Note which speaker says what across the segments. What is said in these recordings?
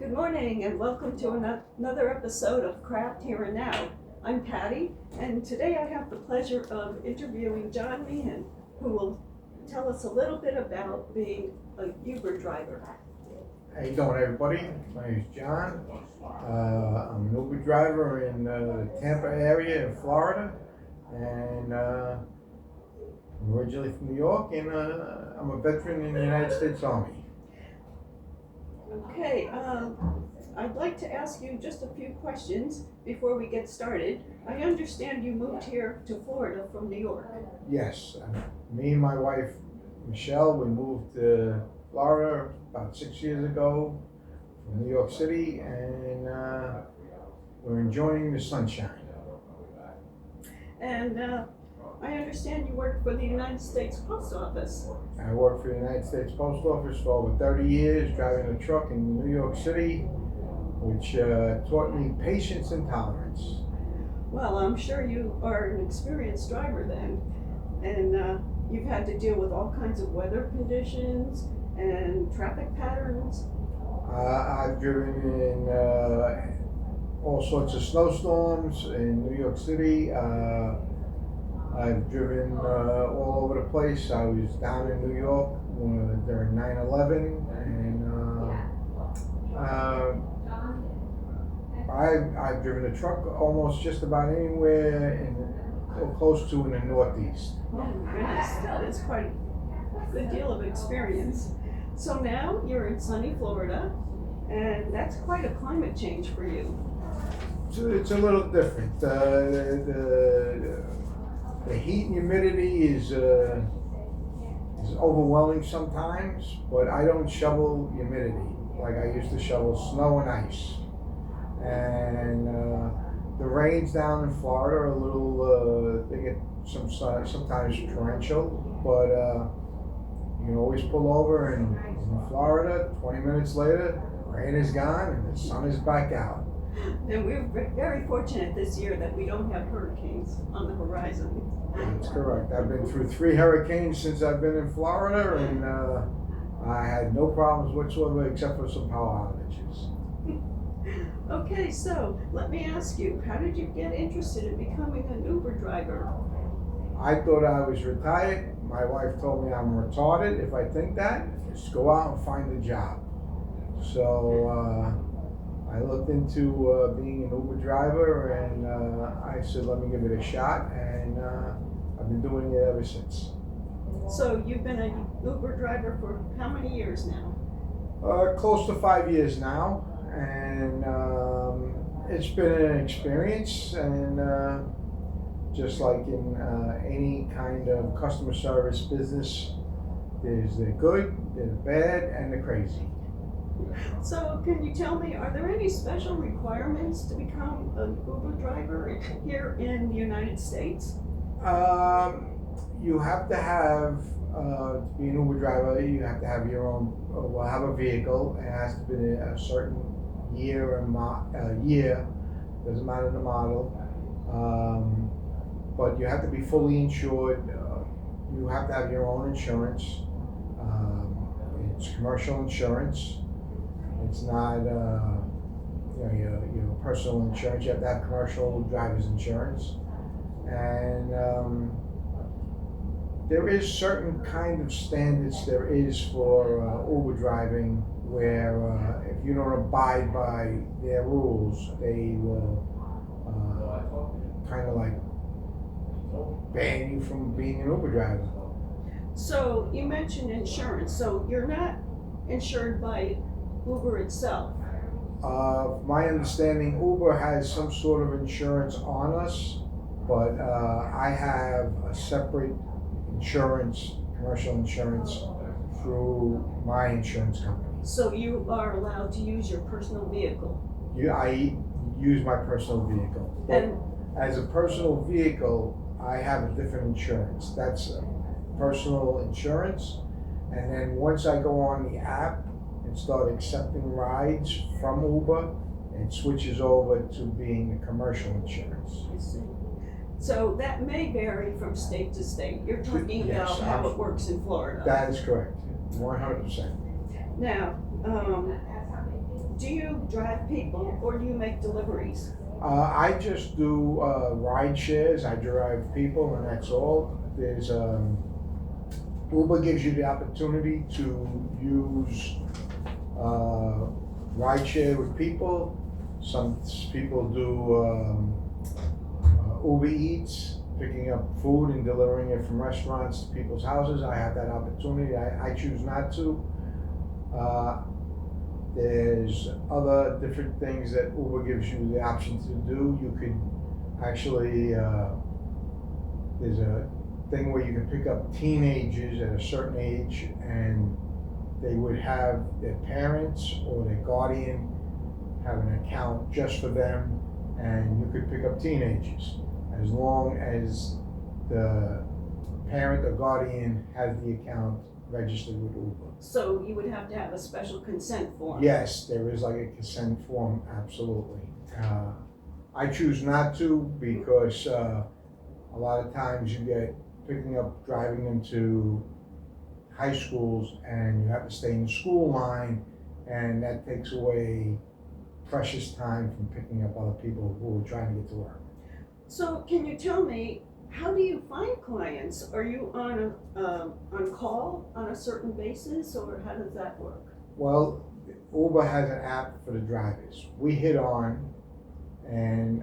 Speaker 1: Good morning and welcome to another episode of Craft Here and Now. I'm Patty, and today I have the pleasure of interviewing John Meehan, who will tell us a little bit about being a Uber driver.
Speaker 2: How you doing, everybody? My name is John. I'm an Uber driver in the Tampa area in Florida, and I'm originally from New York, and I'm a veteran in the United States Army.
Speaker 1: Okay, I'd like to ask you just a few questions before we get started. I understand you moved here to Florida from New York.
Speaker 2: Yes, me and my wife Michelle, we moved to Florida about 6 years ago from New York City, and we're enjoying the sunshine.
Speaker 1: And I understand you work for the United States Post Office.
Speaker 2: I worked for the United States Post Office for over 30 years, driving a truck in New York City, which taught me patience and tolerance.
Speaker 1: Well, I'm sure you are an experienced driver then, and you've had to deal with all kinds of weather conditions and traffic patterns.
Speaker 2: I've driven in all sorts of snowstorms in New York City. I've driven all over the place. I was down in New York during 9/11, and I've driven a truck almost just about anywhere close to in the Northeast.
Speaker 1: Oh my goodness, that is quite a good deal of experience. So now you're in sunny Florida, and that's quite a climate change for you.
Speaker 2: So it's a little different. The heat and humidity is overwhelming sometimes, but I don't shovel humidity like I used to shovel snow and ice. And the rains down in Florida are a little, they get sometimes torrential, but you can always pull over, and in Florida, 20 minutes later, the rain is gone and the sun is back out.
Speaker 1: And we're very fortunate this year that we don't have hurricanes on the horizon.
Speaker 2: That's correct. I've been through 3 hurricanes since I've been in Florida, and I had no problems whatsoever except for some power outages.
Speaker 1: Okay, so let me ask you, how did you get interested in becoming an Uber driver?
Speaker 2: I thought I was retired. My wife told me I'm retarded if I think that. Just go out and find a job. So I looked into being an Uber driver, and I said, let me give it a shot, and I've been doing it ever since.
Speaker 1: So you've been an Uber driver for how many years now?
Speaker 2: Close to 5 years now, and it's been an experience, and just like in any kind of customer service business, there's the good, there's the bad, and the crazy.
Speaker 1: So can you tell me, are there any special requirements to become an Uber driver here in the United States?
Speaker 2: You have to have, to be an Uber driver, you have to have your own, have a vehicle. It has to be a certain year and year, doesn't matter the model. But you have to be fully insured. You have to have your own insurance. It's commercial insurance. It's not your personal insurance. You have to have commercial driver's insurance, and there is certain kind of standards there is for Uber driving where if you don't abide by their rules, they will kind of like ban you from being an Uber driver.
Speaker 1: So you mentioned insurance, so you're not insured by Uber itself.
Speaker 2: My understanding, Uber has some sort of insurance on us, but I have a separate insurance, commercial insurance, through my insurance company.
Speaker 1: So you are allowed to use your personal vehicle.
Speaker 2: I use my personal vehicle, but
Speaker 1: And
Speaker 2: as a personal vehicle, I have a different insurance. That's personal insurance, and then once I go on the app and start accepting rides from Uber, it switches over to being the commercial insurance.
Speaker 1: I see. So that may vary from state to state. You're talking
Speaker 2: Yes,
Speaker 1: about how it works in Florida.
Speaker 2: That is correct, 100%.
Speaker 1: Now, do you drive people or do you make deliveries?
Speaker 2: I just do ride shares. I drive people, and that's all. There's Uber gives you the opportunity to use ride share with people. Some people do Uber Eats, picking up food and delivering it from restaurants to people's houses. I have that opportunity. I choose not to. There's other different things that Uber gives you the option to do. You could actually, there's a thing where you can pick up teenagers at a certain age, and they would have their parents or their guardian have an account just for them, and you could pick up teenagers as long as the parent or guardian has the account registered with Uber.
Speaker 1: So you would have to have a special consent form?
Speaker 2: Yes, there is like a consent form, absolutely. I choose not to because a lot of times you get picking up, driving them to high schools, and you have to stay in the school line, and that takes away precious time from picking up other people who are trying to get to work.
Speaker 1: So can you tell me, how do you find clients? Are you on call on a certain basis, or how does that work?
Speaker 2: Well, Uber has an app for the drivers. We hit on, and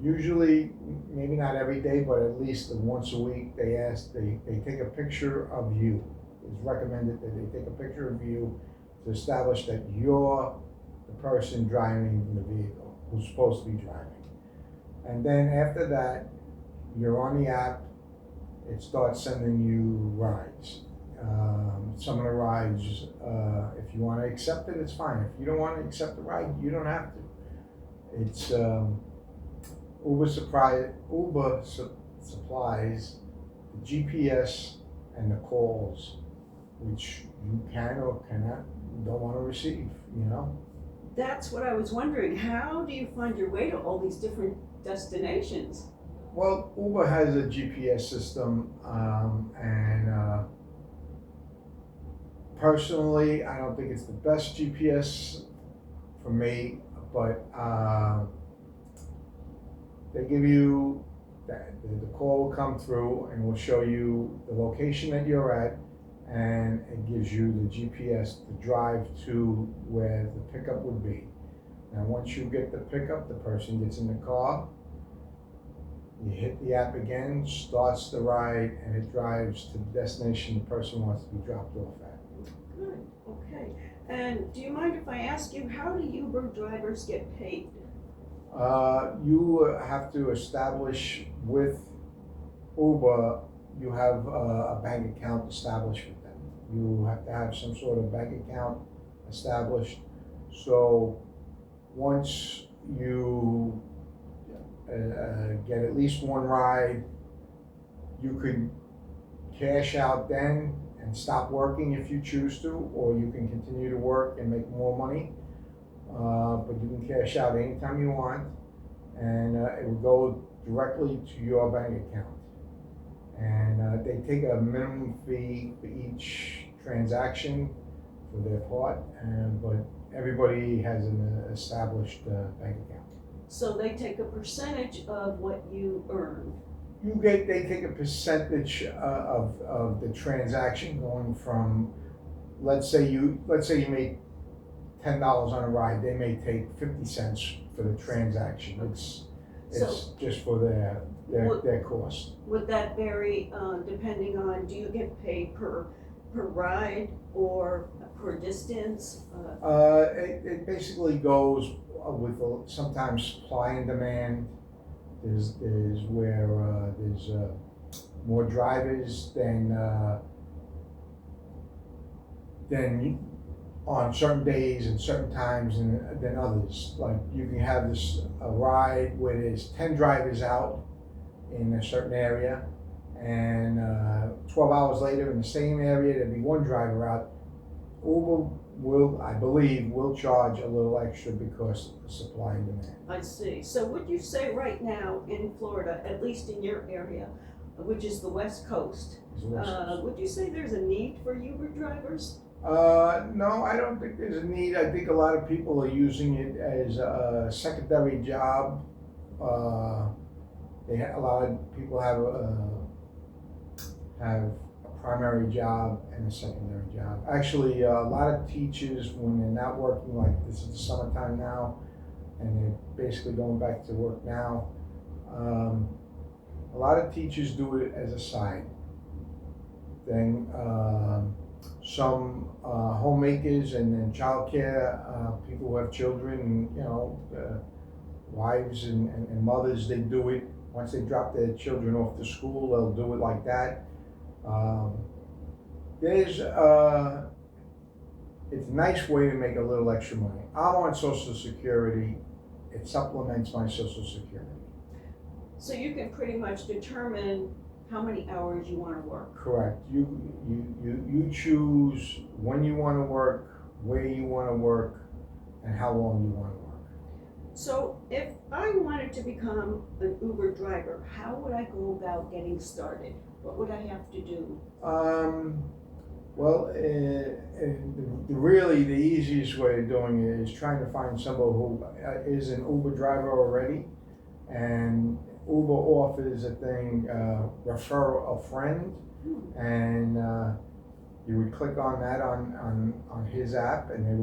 Speaker 2: usually, maybe not every day, but at least once a week, they take a picture of you. It's recommended that they take a picture of you to establish that you're the person driving the vehicle who's supposed to be driving. And then after that, you're on the app, it starts sending you rides. Some of the rides, if you want to accept it, it's fine. If you don't want to accept the ride, you don't have to. It's Uber supplies the GPS and the calls, which you can or cannot, don't want to receive, you know?
Speaker 1: That's what I was wondering. How do you find your way to all these different destinations?
Speaker 2: Well, Uber has a GPS system, and personally, I don't think it's the best GPS for me, but they give you the call will come through and will show you the location that you're at, and it gives you the GPS to drive to where the pickup would be. Now, once you get the pickup, the person gets in the car, you hit the app again, starts the ride, and it drives to the destination the person wants to be dropped off at.
Speaker 1: Good, okay. And do you mind if I ask you, how do Uber drivers get paid?
Speaker 2: You have to establish with Uber, you have a bank account established with them. You have to have some sort of bank account established. So once you get at least one ride, you could cash out then and stop working if you choose to, or you can continue to work and make more money. But you can cash out anytime you want, and it will go directly to your bank account. And they take a minimum fee for each transaction for their part, but everybody has an established bank account.
Speaker 1: So they take a percentage of what you earn.
Speaker 2: They take a percentage of the transaction going from, let's say you made $10 on a ride, they may take 50 cents for the transaction. It's just for their cost.
Speaker 1: Would that vary depending on, do you get paid per ride or per distance?
Speaker 2: It basically goes with sometimes supply and demand. There's where there's more drivers than on certain days and certain times than others. Like you can have a ride where there's 10 drivers out in a certain area, and 12 hours later in the same area there'll be one driver out. Uber I believe will charge a little extra because of the supply and demand.
Speaker 1: I see. So would you say right now in Florida, at least in your area, which is the West Coast, would you say there's a need for Uber drivers?
Speaker 2: No, I don't think there's a need. I think a lot of people are using it as a secondary job. Uh, a lot of people have a primary job and a secondary job. Actually, a lot of teachers, when they're not working, like this is the summertime now, and they're basically going back to work now, a lot of teachers do it as a side thing. Some homemakers and then childcare people who have children, and, wives and mothers, they do it. Once they drop their children off to school, they'll do it like that. There's it's a nice way to make a little extra money. I'm on Social Security. It supplements my Social Security.
Speaker 1: So you can pretty much determine how many hours you want to work.
Speaker 2: Correct. You choose when you want to work, where you want to work, and how long you want to work.
Speaker 1: So if I wanted to become an Uber driver, how would I go about getting started? What would I have to do?
Speaker 2: Well, really the easiest way of doing it is trying to find somebody who is an Uber driver already, and Uber offers a thing, refer a friend, and you would click on that on his app, and you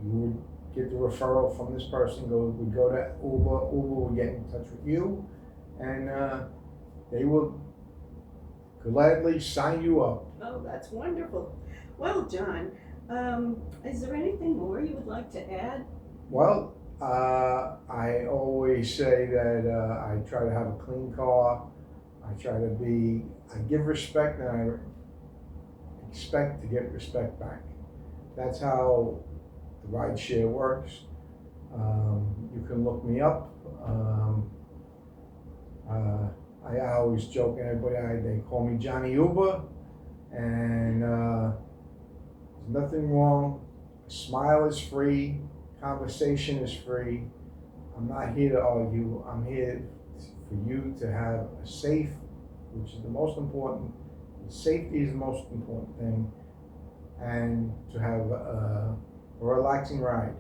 Speaker 2: would get the referral from this person. Would go to Uber. Uber would get in touch with you, and they will gladly sign you up.
Speaker 1: Oh, that's wonderful. Well, John, is there anything more you would like to add?
Speaker 2: Well, I always say that I try to have a clean car. I give respect, and I expect to get respect back. That's how the ride share works. You can look me up. I always joke, everybody, they call me Johnny Uber, and there's nothing wrong. A smile is free, conversation is free. I'm not here to argue. I'm here for you to have a safe, which is the most important. Safety is the most important thing, and to have a relaxing ride.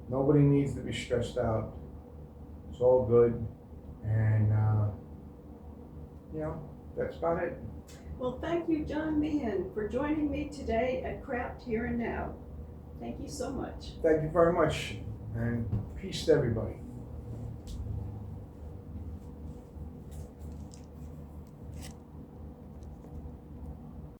Speaker 2: Nobody needs to be stressed out. It's all good, and that's about it.
Speaker 1: Well, thank you, John Meehan, for joining me today at Craft Here and Now. Thank you so much.
Speaker 2: Thank you very much, and peace to everybody.